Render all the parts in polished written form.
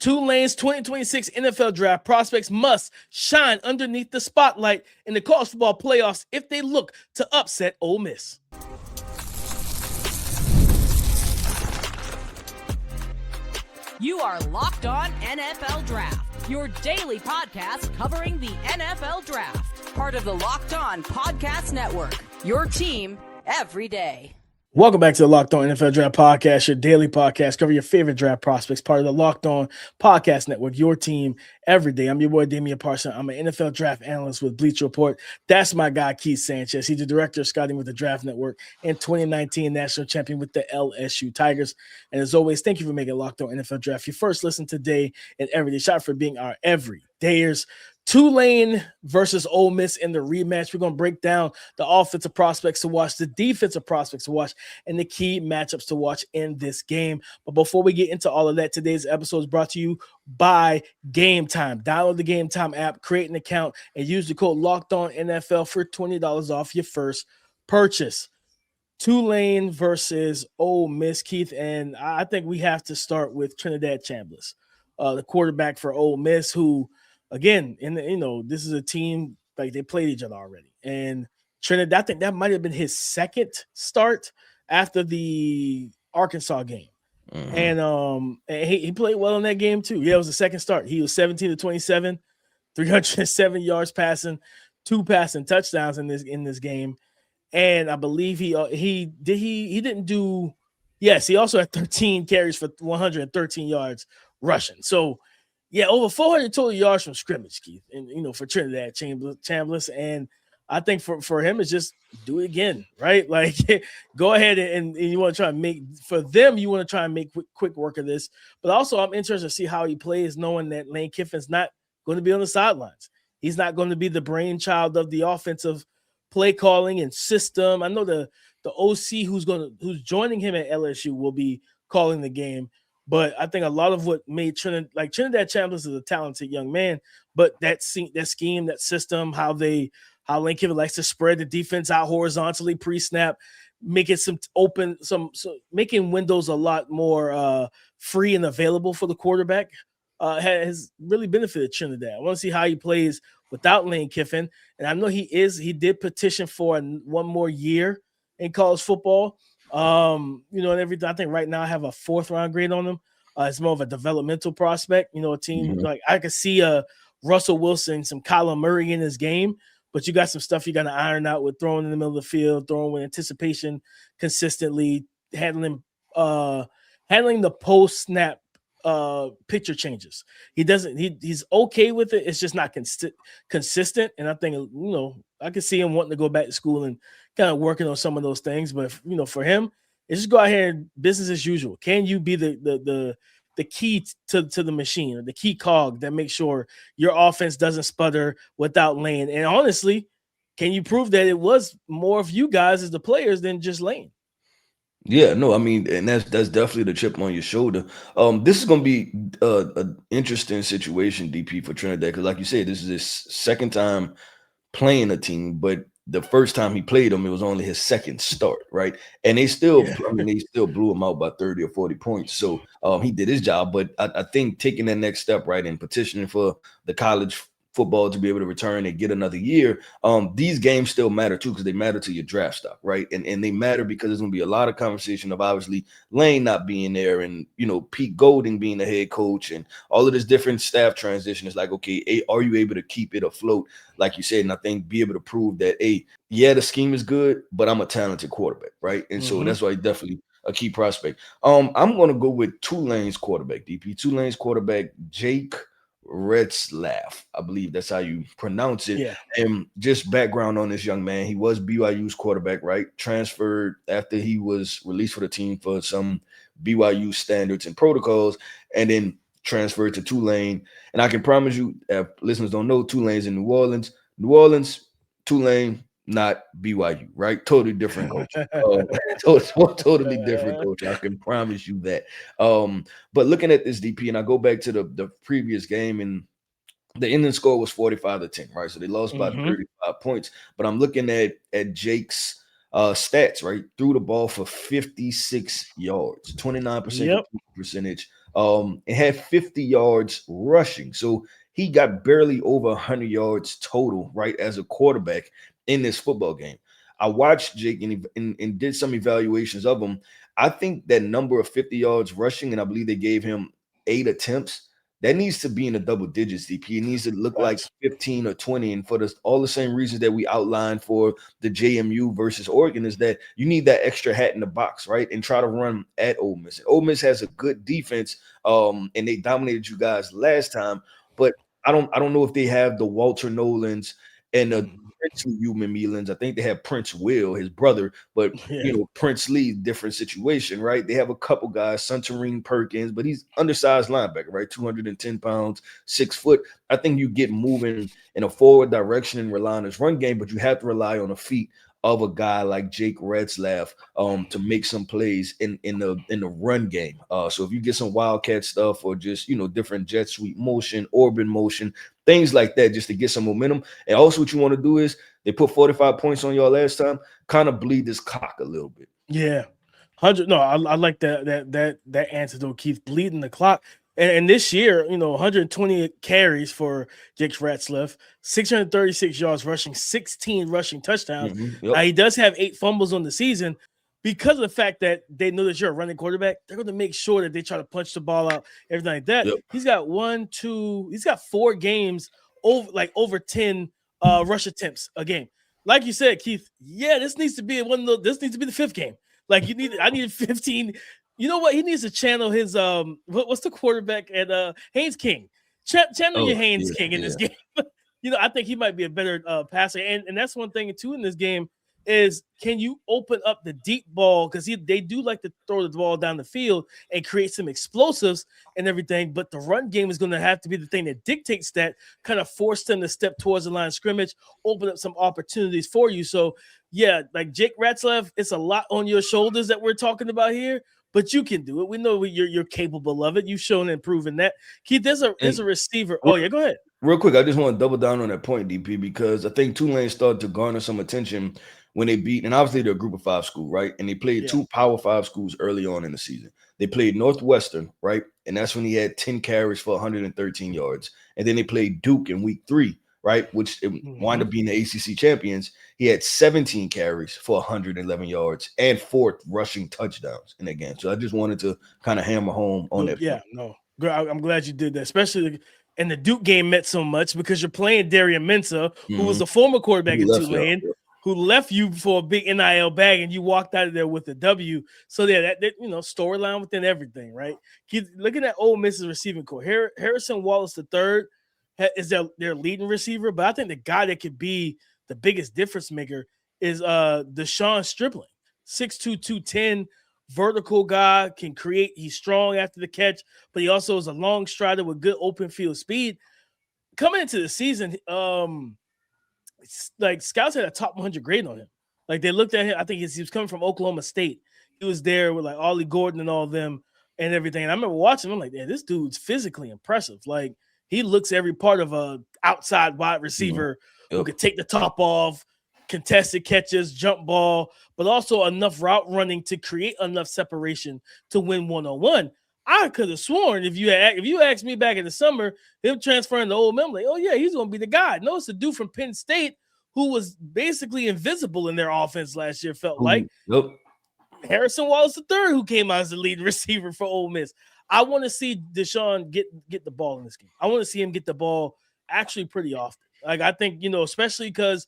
Tulane's 2026 NFL Draft prospects must shine underneath the spotlight in the college football playoffs if they look to upset Ole Miss. You are Locked On NFL Draft, your daily podcast covering the NFL Draft. Part of the Locked On Podcast Network, your team every day. Welcome back to the Locked On NFL Draft Podcast, your daily podcast covering your favorite draft prospects, part of the Locked On Podcast Network, your team every day. I'm your boy, Damian Parson. I'm an NFL draft analyst with Bleacher Report. That's my guy, Keith Sanchez. He's the director of scouting with the Draft Network and 2019 national champion with the LSU Tigers. And as always, thank you for making Locked On NFL Draft your first listen today and every day. Shout out for being our everydayers. Tulane versus Ole Miss in the rematch. We're going to break down the offensive prospects to watch, the defensive prospects to watch, and the key matchups to watch in this game. But before we get into all of that, today's episode is brought to you by Game Time. Download the Game Time app, create an account, and use the code LOCKEDONNFL for $20 off your first purchase. Tulane versus Ole Miss, Keith, and I think we have to start with Trinidad Chambliss, the quarterback for Ole Miss, who – again, this is a team, like, they played each other already. And Trinidad, I think that might have been his second start after the Arkansas game. Mm-hmm. And he played well in that game too. Yeah, it was the second start. He was 17 to 27, 307 yards passing, 2 passing touchdowns in this game. And I believe he also had 13 carries for 113 yards rushing. So yeah, over 400 total yards from scrimmage, Keith, and for Trinidad Chambliss, and I think for him it's just do it again, right? Like, go ahead and you want to try and make quick work of this. But also, I'm interested to see how he plays, knowing that Lane Kiffin's not going to be on the sidelines. He's not going to be the brainchild of the offensive play calling and system. I know the OC who's joining him at LSU will be calling the game. But I think a lot of what made Trinidad Chambliss is a talented young man, but that scheme, that system, how Lane Kiffin likes to spread the defense out horizontally pre-snap, making windows a lot more free and available for the quarterback, has really benefited Trinidad. I want to see how he plays without Lane Kiffin, and I know he did petition for one more year in college football. And everything. I think right now I have a 4th round grade on him. It's more of a developmental prospect. A team like I could see Russell Wilson, some Kyler Murray in his game, but you got some stuff you got to iron out with throwing in the middle of the field, throwing with anticipation, consistently handling the post snap picture changes. He's okay with it. It's just not consistent. And I think I could see him wanting to go back to school and kind of working on some of those things. But for him, it's just go out here and business as usual. Can you be the key to the machine, or the key cog that makes sure your offense doesn't sputter without Lane? And honestly, can you prove that it was more of you guys as the players than just Lane? Yeah, no, I mean, and that's definitely the chip on your shoulder. This is going to be an interesting situation, DP, for Trinidad, because like you said, this is his second time playing a team, but the first time he played them, it was only his second start, right? And they still blew him out by 30 or 40 points. So he did his job, but I think taking that next step, right, and petitioning for the college football to be able to return and get another year, these games still matter too, because they matter to your draft stock, right? And they matter because there's going to be a lot of conversation of obviously Lane not being there, and Pete Golding being the head coach, and all of this different staff transition. Is like, okay, are you able to keep it afloat, like you said? And I think be able to prove that, the scheme is good, but I'm a talented quarterback, right? And so that's why definitely a key prospect. I'm going to go with Tulane's quarterback, DP. Tulane's quarterback, Jake Ratzlaff, I believe that's how you pronounce it. Yeah. And just background on this young man, he was BYU's quarterback, right? Transferred after he was released for the team for some BYU standards and protocols, and then transferred to Tulane. And I can promise you, if listeners don't know, Tulane's in New Orleans, Tulane, not BYU, right? Totally different coach. Totally different coach. I can promise you that. But looking at this, DP, and I go back to the previous game, and the ending score was 45-10, right? So they lost by 35 points. But I'm looking at Jake's stats, right? Threw the ball for 56 yards, 29% percentage, and had 50 yards rushing. So he got barely over 100 yards total, right, as a quarterback in this football game. I watched Jake and did some evaluations of him. I think that number of 50 yards rushing, and I believe they gave him 8 attempts, that needs to be in the double digits, DP. It needs to look like 15 or 20. And for all the same reasons that we outlined for the JMU versus Oregon is that you need that extra hat in the box, right? And try to run at Ole Miss. Ole Miss has a good defense, and they dominated you guys last time. But I don't know if they have the Walter Nolans and the Prince Human Melans. I think they have Prince Will, his brother, but Prince Lee, different situation, right? They have a couple guys, Suntarine, Perkins, but he's undersized linebacker, right? 210 pounds, 6 foot. I think you get moving in a forward direction and rely on his run game, but you have to rely on the feet of a guy like Jake Ratzlaff to make some plays in the run game. So if you get some wildcat stuff or just different jet sweep motion, orbit motion, things like that, just to get some momentum. And also what you want to do is they put 45 points on y'all last time, kind of bleed this clock a little bit. Yeah. 100. No, I like that answer though, Keith, bleeding the clock. And this year, 120 carries for Jake Ratzlaff, 636 yards rushing, 16 rushing touchdowns. He does have 8 fumbles on the season. Because of the fact that they know that you're a running quarterback, they're going to make sure that they try to punch the ball out, everything like that. He's got 4 games over 10 rush attempts a game. Like you said, Keith, this needs to be this needs to be the 5th game. Like I need 15. You know what? He needs to channel his what's the quarterback at Haynes King. Channel your Haynes King in this game. I think he might be a better passer. And that's one thing too in this game is, can you open up the deep ball? Because they do like to throw the ball down the field and create some explosives and everything. But the run game is going to have to be the thing that dictates that, kind of force them to step towards the line of scrimmage, open up some opportunities for you. So, like Jake Ratzlaff, it's a lot on your shoulders that we're talking about here, but you can do it. We know you're capable of it. You've shown and proven that. Keith, there's a receiver. Go ahead. Real quick, I just want to double down on that point, DP, because I think Tulane started to garner some attention when they beat, and obviously they're a group of 5 school, right? And they played 2 Power 5 schools early on in the season. They played Northwestern, right? And that's when he had 10 carries for 113 yards. And then they played Duke in week 3, right? Which wound up being the ACC champions. He had 17 carries for 111 yards and 4 rushing touchdowns in that game. So I just wanted to kind of hammer home on that point. No. I'm glad you did that, especially and the Duke game meant so much because you're playing Darian Mensah, who was a former quarterback in Tulane, who left you for a big NIL bag, and you walked out of there with a W. So that storyline within everything, right? Keep looking at Ole Miss's receiving core. Harrison Wallace III is their leading receiver, but I think the guy that could be the biggest difference maker is De'Zhaun Stribling, 6'2", 210, vertical guy, can create. He's strong after the catch, but he also is a long strider with good open field speed. Coming into the season, like scouts had a top 100 grade on him. Like they looked at him. I think he was coming from Oklahoma State. He was there with like Ollie Gordon and all of them and everything. And I remember watching him. I'm like, this dude's physically impressive. Like he looks every part of a outside wide receiver who could take the top off, contested catches, jump ball, but also enough route running to create enough separation to win one-on-one. I could have sworn if you asked me back in the summer, him transferring to Ole Miss, I'm like, he's going to be the guy. No, it's a dude from Penn State who was basically invisible in their offense last year, felt like. Harrison Wallace III, who came out as the leading receiver for Ole Miss. I want to see De'Zhaun get the ball in this game. I want to see him get the ball actually pretty often. Like I think, especially because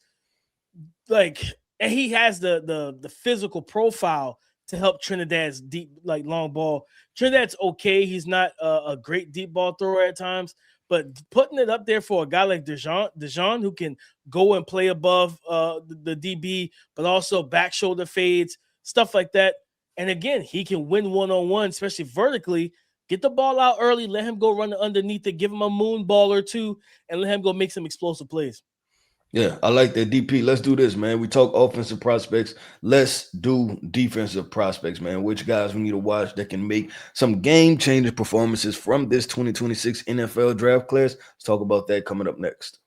and he has the physical profile to help Trinidad's deep, like long ball. Trinidad's okay. He's not a great deep ball thrower at times, but putting it up there for a guy like De'Zhaun who can go and play above the DB, but also back shoulder fades, stuff like that. And again, he can win one-on-one, especially vertically. Get the ball out early, let him go run underneath it, give him a moon ball or two, and let him go make some explosive plays. Yeah, I like that. DP, let's do this, man. We talk offensive prospects. Let's do defensive prospects, man. Which guys we need to watch that can make some game-changing performances from this 2026 NFL draft class. Let's talk about that coming up next.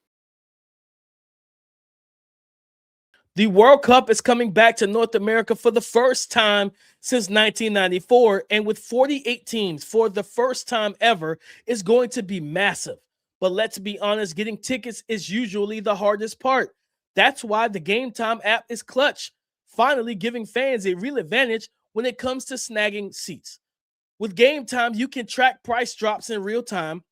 The World Cup is coming back to North America for the first time since 1994, and with 48 teams for the first time ever, is going to be massive. But let's be honest, getting tickets is usually the hardest part. That's why the Game Time app is clutch, finally giving fans a real advantage when it comes to snagging seats. With Game Time, you can track price drops in real time,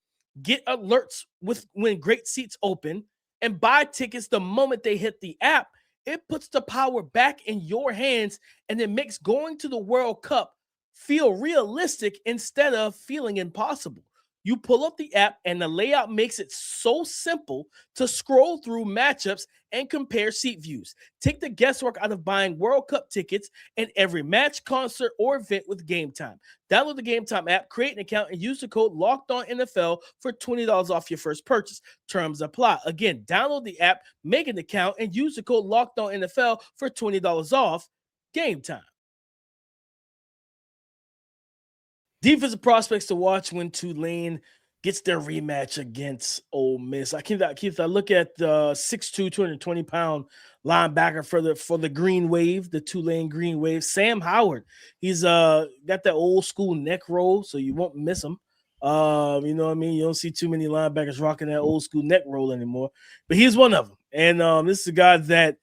get alerts with when great seats open, and buy tickets the moment they hit the app. It puts the power back in your hands, and it makes going to the World Cup feel realistic instead of feeling impossible. You pull up the app, and the layout makes it so simple to scroll through matchups and compare seat views. Take the guesswork out of buying World Cup tickets and every match, concert, or event with Game Time. Download the Game Time app, create an account, and use the code LOCKEDONNFL for $20 off your first purchase. Terms apply. Again, download the app, make an account, and use the code LOCKEDONNFL for $20 off. Game Time. Defensive prospects to watch when Tulane gets their rematch against Ole Miss. I look at the 6'2", 220-pound linebacker for the Green Wave, the Tulane Green Wave, Sam Howard. He's got that old school neck roll, so you won't miss him. You know what I mean? You don't see too many linebackers rocking that old school neck roll anymore, but he's one of them. And this is a guy that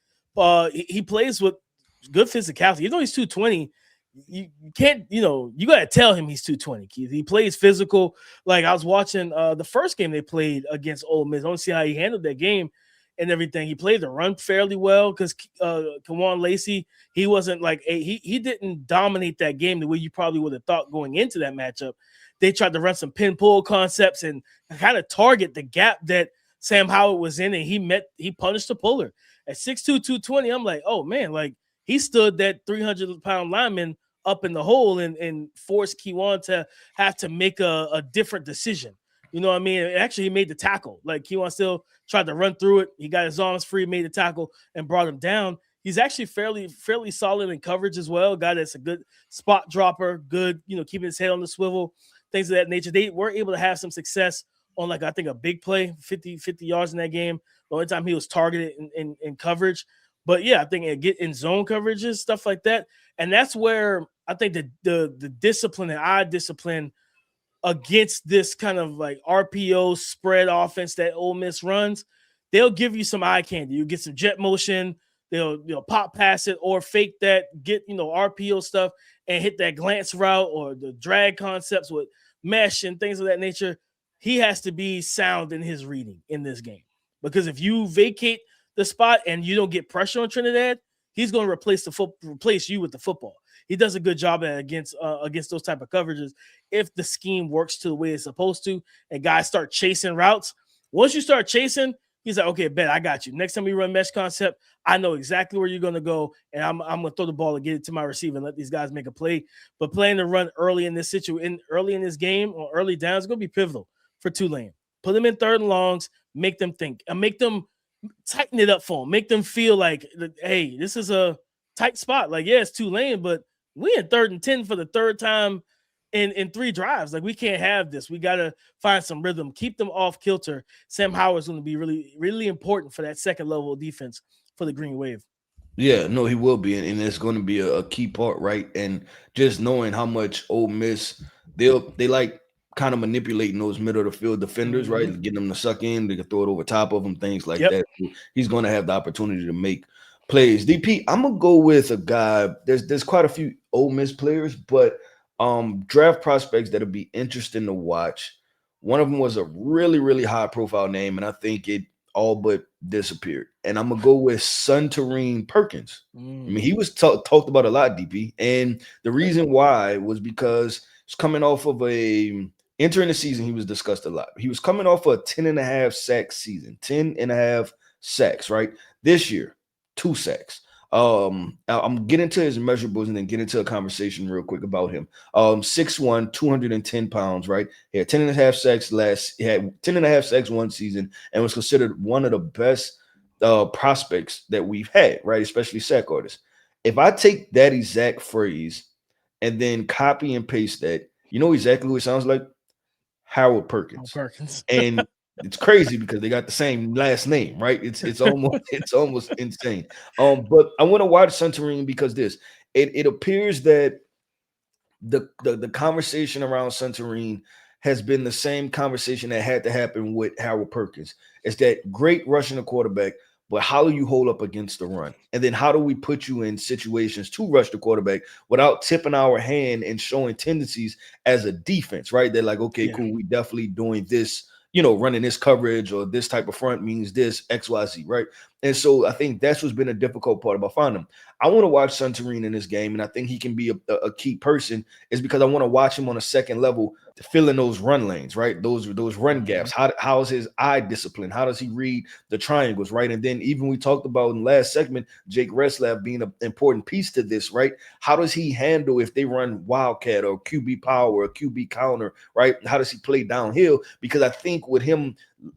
he plays with good physicality. Even though he's 220, you can't, you got to tell him he's 220, Keith. He plays physical. Like, I was watching the first game they played against Ole Miss. I don't see how he handled that game and everything. He played the run fairly well because Kewan Lacy, he wasn't like he didn't dominate that game the way you probably would have thought going into that matchup. They tried to run some pin pull concepts and kind of target the gap that Sam Howard was in, and he punished the puller at 6'2", 220. I'm like, oh man, like, he stood that 300-pound lineman up in the hole and forced Kewan to have to make a different decision. You know what I mean? Actually, he made the tackle. Like, Kewan still tried to run through it. He got his arms free, made the tackle, and brought him down. He's actually fairly solid in coverage as well. A guy that's a good spot dropper, good, keeping his head on the swivel, things of that nature. They were able to have some success on, like, I think a big play, 50 yards in that game. The only time he was targeted in coverage. But yeah, I think it get in zone coverages, stuff like that. And that's where I think the discipline and eye discipline against this kind of like RPO spread offense that Ole Miss runs, they'll give you some eye candy. You get some jet motion, they'll pop pass it or fake that, get RPO stuff and hit that glance route or the drag concepts with mesh and things of that nature. He has to be sound in his reading in this game, because if you vacate the spot and you don't get pressure on Trinidad, he's going to replace you with the football. He does a good job against those type of coverages if the scheme works to the way it's supposed to and guys start chasing routes. Once you start chasing, he's like, okay, bet, I got you. Next time we run mesh concept, I know exactly where you're going to go, and I'm going to throw the ball and get it to my receiver and let these guys make a play. But playing the run early in this early in this game or early down is going to be pivotal for Tulane. Put them in third and longs, make them think, and make them tighten it up for them, make them feel like, hey, this is a tight spot. Like, yeah, it's Tulane, but we in 3rd and 10 for the third time in 3 drives. Like, we can't have this. We got to find some rhythm, keep them off kilter. Sam Howard's going to be really, really important for that second level of defense for the Green Wave. Yeah, no, he will be, and it's going to be a key part, right? And just knowing how much Ole Miss, they like kind of manipulating those middle of the field defenders, right? Getting them to suck in, they can throw it over top of them, things like that. He's going to have the opportunity to make plays. DP, I'm gonna go with a guy. There's quite a few Ole Miss players, but draft prospects that'll be interesting to watch. One of them was a really, really high profile name, and I think it all but disappeared. And I'm gonna go with Suntarine Perkins. I mean, he was talked about a lot, DP, and the reason why was because he's coming off of entering the season, he was discussed a lot. He was coming off a 10.5 sack season, 10.5 sacks, right? This year, 2 sacks. I'm getting to his measurables and then get into a conversation real quick about him. 6'1", 210 pounds, right? He had 10.5 sacks he had 10.5 sacks one season and was considered one of the best prospects that we've had, right? Especially sack artists. If I take that exact phrase and then copy and paste that, you know exactly who it sounds like? Howard Perkins. Perkins. And It's crazy because they got the same last name, right? It's almost insane. But I want to watch Suntarine because it appears that the conversation around Suntarine has been the same conversation that had to happen with Harold Perkins. It's that great rushing the quarterback, but how do you hold up against the run? And then how do we put you in situations to rush the quarterback without tipping our hand and showing tendencies as a defense, right? They're like, okay, cool, we definitely doing this, running this coverage or this type of front means this XYZ, right? And so I think that's what's been a difficult part about finding him. I want to watch Suntarine in this game, and I think he can be a key person, is because I want to watch him on a second level to fill in those run lanes, right? Those run gaps. How is his eye discipline? How does he read the triangles, right? And then even we talked about in the last segment, Jake Ratzlaff being an important piece to this, right? How does he handle if they run wildcat or QB power or QB counter, right? How does he play downhill? Because I think with him,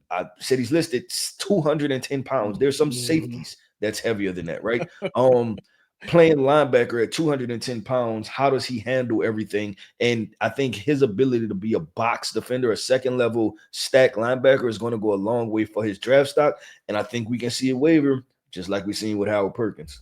I said he's listed 210 pounds. There's some safeties that's heavier than that, right? Playing linebacker at 210 pounds, how does he handle everything? And I think his ability to be a box defender, a second level stack linebacker, is going to go a long way for his draft stock. And I think we can see a waiver, just like we've seen with Howard Perkins.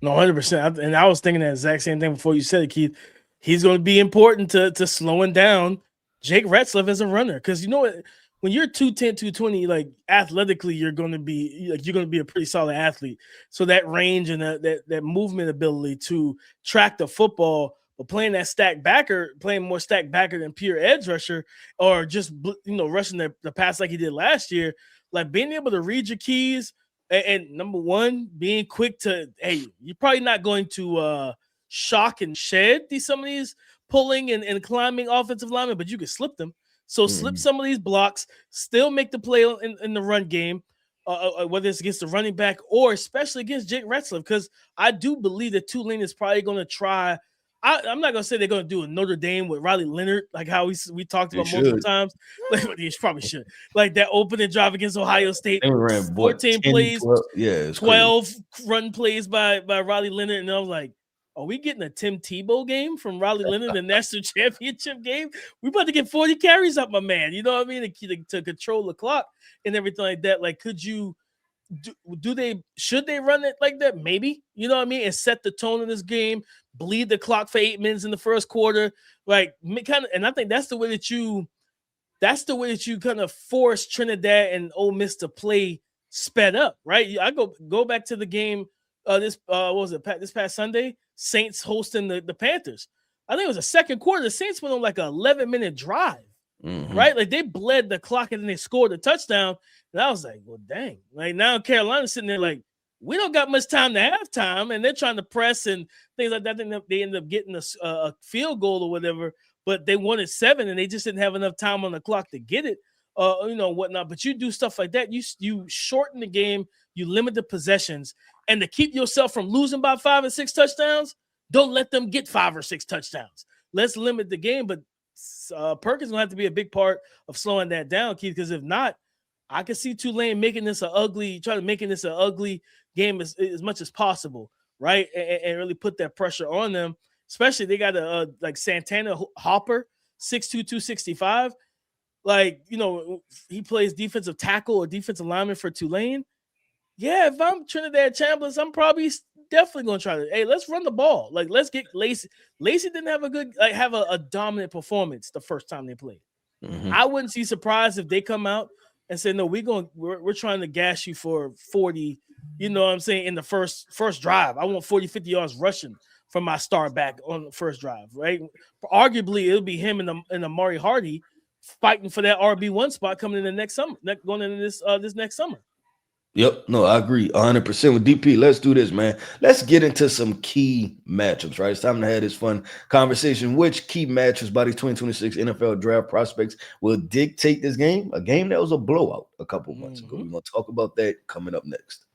No, 100%. And I was thinking that exact same thing before you said it, Keith. He's going to be important to slowing down Jake Ratzlaff as a runner. Because you know what? When you're 210, 220, like athletically, you're going to be a pretty solid athlete. So that range and that movement ability to track the football, but playing that stack backer, playing more stack backer than pure edge rusher, or just rushing the pass like he did last year, like being able to read your keys and number one, being quick to, hey, you're probably not going to shock and shed some of these pulling and climbing offensive linemen, but you can slip them. So slip some of these blocks, still make the play in the run game, whether it's against the running back or especially against Jake Ratzlaff, because I do believe that Tulane is probably going to try. I'm not going to say they're going to do a Notre Dame with Riley Leonard, like how we talked about multiple times. Like, they probably should. Like that opening drive against Ohio State, 14 plays, 12 run plays by Riley Leonard, and I was like, are we getting a Tim Tebow game from Riley Leonard, the national championship game? We about to get 40 carries up, my man. You know what I mean? To control the clock and everything like that. Like, could you should they run it like that? Maybe, you know what I mean? And set the tone of this game, bleed the clock for 8 minutes in the first quarter. Like, kind of, and I think that's the way that you kind of force Trinidad and Ole Miss to play sped up, right? I go back to the game. This past Sunday, Saints hosting the Panthers. I think it was a second quarter. The Saints went on like an 11-minute drive, right? Like they bled the clock and then they scored a touchdown. And I was like, well, dang. Like now Carolina's sitting there like, we don't got much time to halftime, and they're trying to press and things like that. Then they end up getting a field goal or whatever, but they wanted 7 and they just didn't have enough time on the clock to get it, whatnot. But you do stuff like that. You shorten the game, you limit the possessions. And to keep yourself from losing by 5 or 6 touchdowns, don't let them get 5 or 6 touchdowns. Let's limit the game. But Perkins will have to be a big part of slowing that down, Keith, because if not, I can see Tulane making this an ugly game as much as possible, right? And really put that pressure on them. Especially they got like Santana Hopper, 6'2", 265. Like, he plays defensive tackle or defensive lineman for Tulane. Yeah, if I'm Trinidad Chambliss, I'm probably definitely going to try to, hey, let's run the ball. Like, let's get Lacy. Lacy didn't have a dominant performance the first time they played. I wouldn't be surprised if they come out and say, no, we're trying to gas you for 40, you know what I'm saying, in the first drive. I want 40, 50 yards rushing from my star back on the first drive, right? Arguably, it'll be him and Amari Hardy fighting for that RB1 spot coming in the next summer, going into this next summer. Yep. No, I agree 100% with DP. Let's do this, man. Let's get into some key matchups, right? It's time to have this fun conversation. Which key matchups by the 2026 NFL draft prospects will dictate this game? A game that was a blowout a couple months ago. We're going to talk about that coming up next.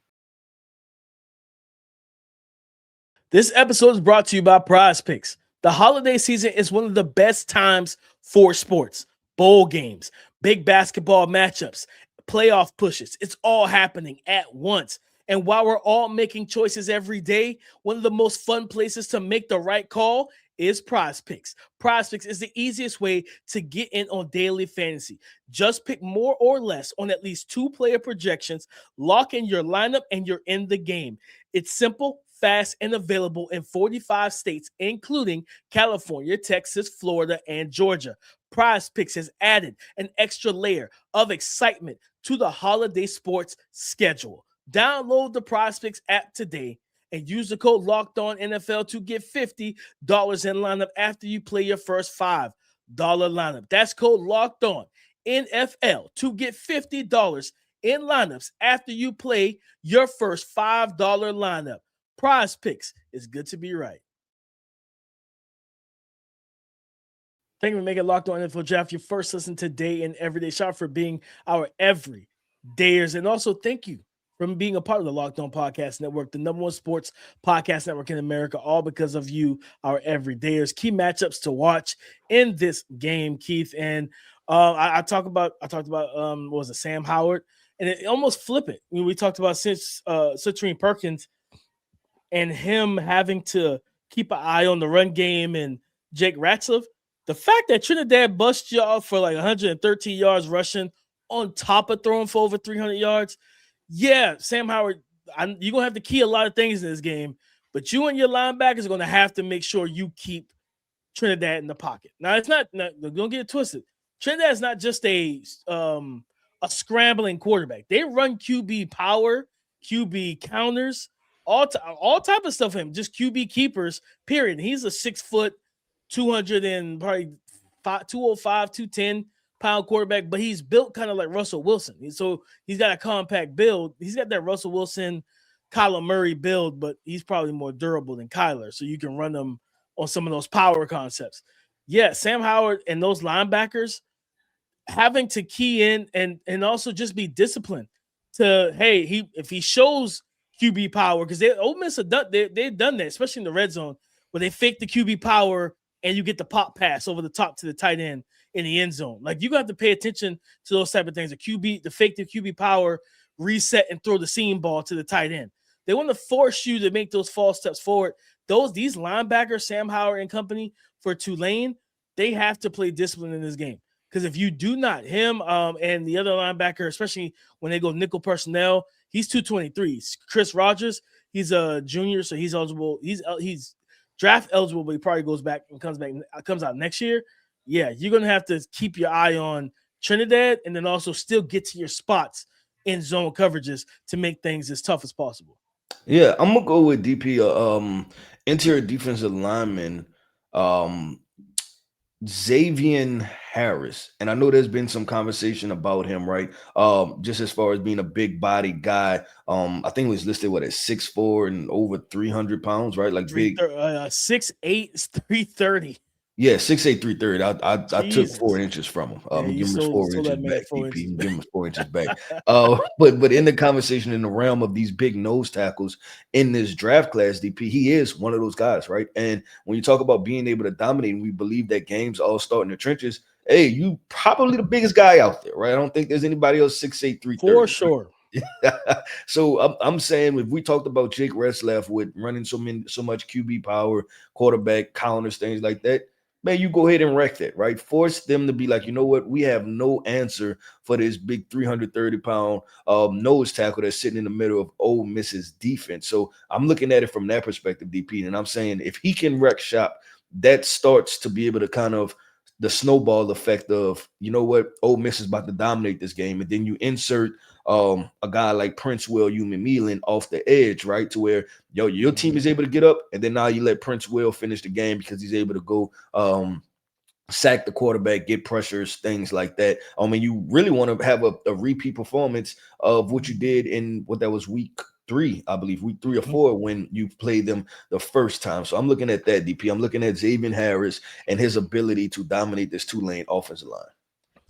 This episode is brought to you by Prize Picks. The holiday season is one of the best times for sports. Bowl games, big basketball matchups, playoff pushes. It's all happening at once. And while we're all making choices every day, one of the most fun places to make the right call is Prize Picks. Prize Picks is the easiest way to get in on daily fantasy. Just pick more or less on at least 2 player projections, lock in your lineup, and you're in the game. It's simple, fast, and available in 45 states, including California, Texas, Florida, and Georgia. Prize Picks has added an extra layer of excitement to the holiday sports schedule. Download the Prize Picks app today and use the code LOCKEDONNFL to get $50 in lineup after you play your first $5 lineup. That's code LOCKEDONNFL to get $50 in lineups after you play your first $5 lineup. Prize Picks is good to be right. Thank you for making Locked On NFL Draft your first listen today and every day. Shout out for being our everydayers. And also thank you for being a part of the Locked On Podcast Network, the #1 sports podcast network in America, all because of you, our everydayers. Key matchups to watch in this game, Keith. And I talked about what was it, Sam Howard, and it almost flip it. I mean, we talked about since Suntarine Perkins and him having to keep an eye on the run game and Jake Ratzlaff. The fact that Trinidad bust y'all for like 113 yards rushing on top of throwing for over 300 yards. Yeah, Sam Howard, you're going to have to key a lot of things in this game, but you and your linebackers are going to have to make sure you keep Trinidad in the pocket. Now, it's not don't get it twisted. Trinidad is not just a scrambling quarterback. They run QB power, QB counters, all type of stuff for him, just QB keepers, period. He's a 6 foot, 200 and probably 205, 210 pound quarterback, but he's built kind of like Russell Wilson. So he's got a compact build. He's got that Russell Wilson, Kyler Murray build, but he's probably more durable than Kyler. So you can run them on some of those power concepts. Yeah, Sam Howard and those linebackers having to key in and also just be disciplined to, hey, if he shows QB power, because Ole Miss they've done that, especially in the red zone, where they fake the QB power and you get the pop pass over the top to the tight end in the end zone. Like, you got to pay attention to those type of things. The fake the QB power, reset, and throw the seam ball to the tight end. They want to force you to make those false steps forward. These linebackers, Sam Howard and company for Tulane, they have to play discipline in this game. Because if you do not, him and the other linebacker, especially when they go nickel personnel, he's 223. Chris Rogers, he's a junior, so he's eligible. He's draft eligible, but he probably goes back and comes out next year. Yeah, you're going to have to keep your eye on Trinidad and then also still get to your spots in zone coverages to make things as tough as possible. Yeah, I'm gonna go with DP, interior defensive lineman, Xavian Harris. And I know there's been some conversation about him, right? Just as far as being a big body guy. I think he was listed at 6'4" and over 300 pounds, right? Like big 6'8", 330. Yeah, 6'8", 330. I took 4 inches from him. Yeah, give him his 4 inches back, DP. Give him his 4 inches back. But in the conversation in the realm of these big nose tackles in this draft class, DP, he is one of those guys, right? And when you talk about being able to dominate, and we believe that games all start in the trenches, hey, you probably the biggest guy out there, right? I don't think there's anybody else 6'8", 330. For sure. So I'm saying, if we talked about Jake Ratzlaff with running so much QB power, quarterback counters, things like that, man, you go ahead and wreck that, right? Force them to be like, you know what? We have no answer for this big 330-pound nose tackle that's sitting in the middle of Ole Miss's defense. So I'm looking at it from that perspective, DP, and I'm saying if he can wreck shop, that starts to be able to kind of the snowball effect of, you know what? Ole Miss is about to dominate this game, and then you insert a guy like Prince William off the edge, right? To where your team is able to get up, and then now you let Prince Will finish the game because he's able to go sack the quarterback, get pressures, things like that. I mean, you really want to have a repeat performance of what you did in what that was week 3, I believe, week 3 or 4, when you played them the first time. So I'm looking at that, DP. I'm looking at Xavian Harris and his ability to dominate this Tulane offensive line.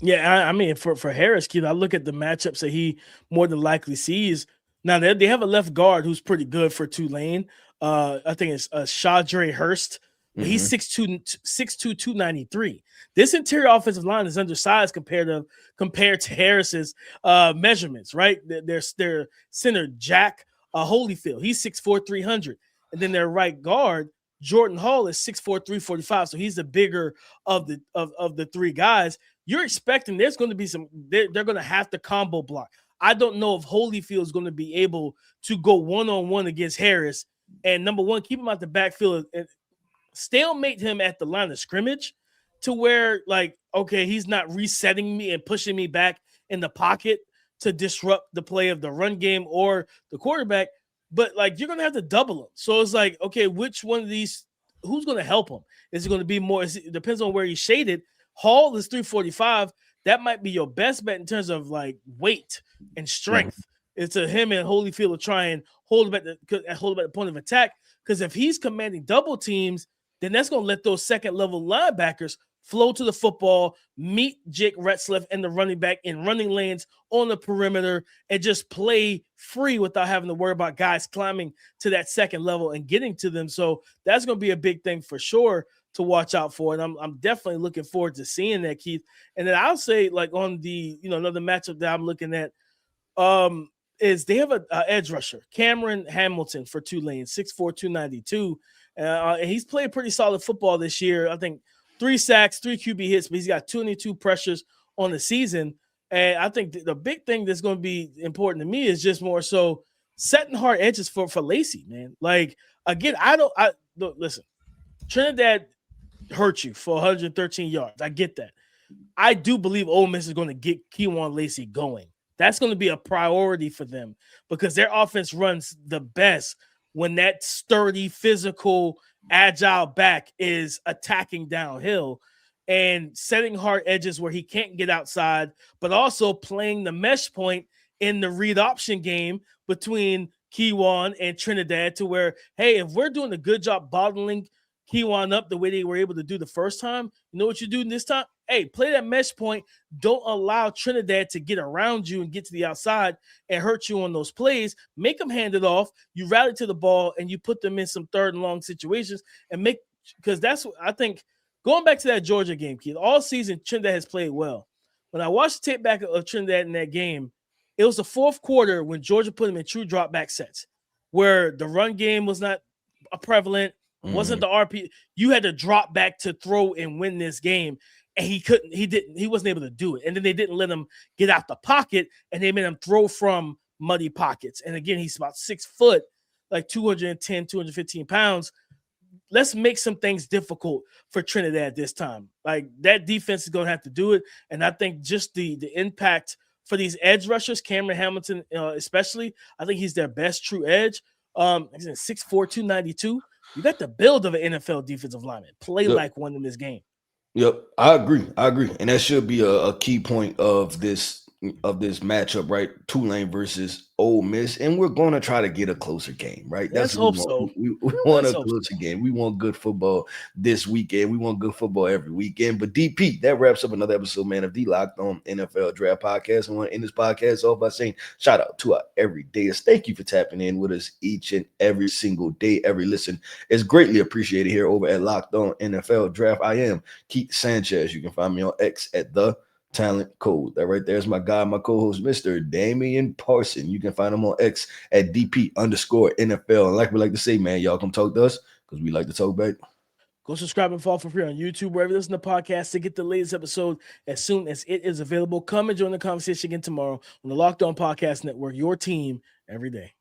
Yeah, I mean, for Harris, Keith, I look at the matchups that he more than likely sees. Now, they have a left guard who's pretty good for Tulane. I think it's Shadre Hurst. But he's 6'2", 293. This interior offensive line is undersized compared to Harris's measurements, right? Their center, Jack Holyfield, he's 6'4", 300. And then their right guard, Jordan Hall is 6'4", 345, so he's the bigger of the three guys. You're expecting there's going to be they're going to have to combo block. I don't know if Holyfield is going to be able to go one-on-one against Harris. And number one, keep him out the backfield and stalemate him at the line of scrimmage to where, like, okay, he's not resetting me and pushing me back in the pocket to disrupt the play of the run game or the quarterback. But, like, you're going to have to double him. So it's like, okay, which one of these, who's going to help him? Is it going to be more? It depends on where he's shaded. Hall is 345. That might be your best bet in terms of, like, weight and strength. It's to him and Holyfield to try and hold him at the point of attack. Because if he's commanding double teams, then that's going to let those second-level linebackers flow to the football, meet Jake Ratzlaff and the running back in running lanes on the perimeter, and just play free without having to worry about guys climbing to that second level and getting to them. So that's going to be a big thing for sure to watch out for. And I'm definitely looking forward to seeing that, Keith. And then I'll say, like, on the, another matchup that I'm looking at, is they have a edge rusher, Cameron Hamilton for Tulane, 6'4", 292. And he's played pretty solid football this year. I think 3 sacks, 3 QB hits, but he's got 22 pressures on the season. And I think the big thing that's going to be important to me is just more so setting hard edges for Lacy, man. Like, again, listen, Trinidad hurt you for 113 yards. I get that. I do believe Ole Miss is going to get Kewan Lacy going. That's going to be a priority for them because their offense runs the best when that sturdy, physical, agile back is attacking downhill and setting hard edges where he can't get outside, but also playing the mesh point in the read option game between Kewan and Trinidad to where, hey, if we're doing a good job bottling Kewan up the way they were able to do the first time, you know what you do this time? Hey, play that mesh point. Don't allow Trinidad to get around you and get to the outside and hurt you on those plays. Make them hand it off. You rally to the ball and you put them in some third and long situations and because that's what I think. Going back to that Georgia game, Keith, all season Trinidad has played well. When I watched the tape back of Trinidad in that game, it was the fourth quarter when Georgia put them in true drop back sets where the run game was not prevalent. Wasn't the RP? You had to drop back to throw and win this game, and he wasn't able to do it. And then they didn't let him get out the pocket, and they made him throw from muddy pockets. And again, he's about 6 foot, like 210, 215 pounds. Let's make some things difficult for Trinidad this time. Like, that defense is going to have to do it. And I think just the impact for these edge rushers, Cameron Hamilton especially, I think he's their best true edge. He's 6'4", 292. You got the build of an NFL defensive lineman. Play like one in this game. Yep, I agree. And that should be a key point of this matchup, right? Tulane versus Ole Miss, and we're going to try to get a closer game, right? Let's hope so. We want a closer game. We want good football this weekend. We want good football every weekend. But DP, that wraps up another episode, man, of the Locked On NFL Draft Podcast. I want to end this podcast off by saying shout out to our everydayers. Thank you for tapping in with us each and every single day. Every listen is greatly appreciated here over at Locked On NFL Draft. I am Keith Sanchez. You can find me on X at the Talent Code. That right there is my guy, my co-host, Mr. Damian Parson. You can find him on X at DP_NFL. And like we like to say, man, y'all come talk to us because we like to talk back. Go subscribe and follow for free on YouTube, wherever you listen to podcasts, to get the latest episode as soon as it is available. Come and join the conversation again tomorrow on the Locked On Podcast Network, your team every day.